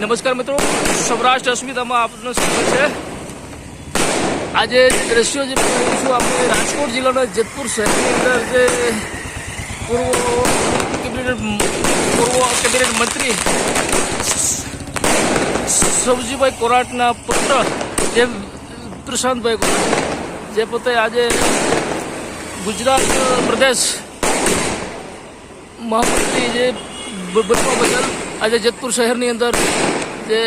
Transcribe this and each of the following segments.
નમસ્કાર મિત્રો, સૌરાષ્ટ્ર અસ્મિતામાં આપનું સ્વાગત છે। આજે દ્રશ્યો જે છું આપણે રાજકોટ જિલ્લાના જેતપુર શહેરની અંદર જે પૂર્વ કેબિનેટ મંત્રી સવજીભાઈ કોરાટના પુત્ર જે પ્રશાંતભાઈ કોરાટ જે પોતે આજે ગુજરાત પ્રદેશ મહામંત્રી જે બનવા બદલ આજે જેતપુર શહેરની અંદર જે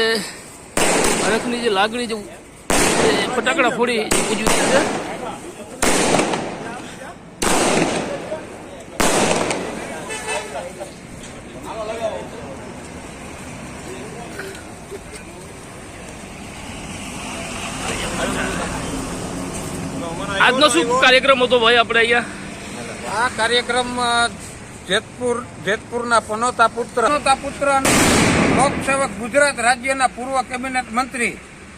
હરખની જે લાગણી જે ફટાકડા ફોડી ઉજવી છે। આજનો શું કાર્યક્રમ હતો ભાઈ આપણે અહીંયા? આ કાર્યક્રમ જેતપુરના પનોતા પુત્ર લોકસેવક ગુજરાત રાજ્યના પૂર્વ કેબિનેટ મંત્રી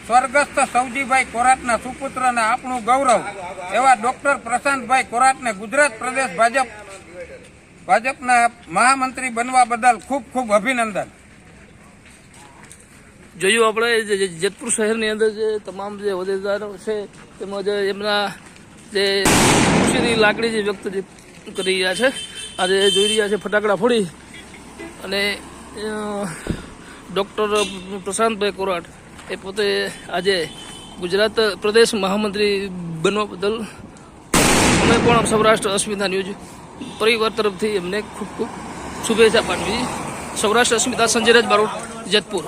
સ્વર્ગસ્થ સવજીભાઈ કોરાટના સુપુત્ર અને આપણું ગૌરવ એવા ડોક્ટર પ્રશાંતભાઈ કોરાટને ગુજરાત પ્રદેશ ભાજપના મહામંત્રી બનવા બદલ ખૂબ ખૂબ અભિનંદન। જોયું આપણે જેતપુર શહેરની અંદર જે તમામ જે હોદ્દેદારો છે તેમજ એમના જે ખુશીની લાગણી જે વ્યક્ત કરી રહ્યા છે। આજે જોઈ રહ્યા છે ફટાકડા ફોડી અને ડૉક્ટર પ્રશાંતભાઈ કોરાટ એ પોતે આજે ગુજરાત પ્રદેશ મહામંત્રી બનવા બદલ અમે પણ સૌરાષ્ટ્ર અસ્મિતા ન્યૂઝ પરિવાર તરફથી એમને ખૂબ ખૂબ શુભેચ્છા પાઠવી। સૌરાષ્ટ્ર અસ્મિતા સંજય રાજ બારોટ, જેતપુર।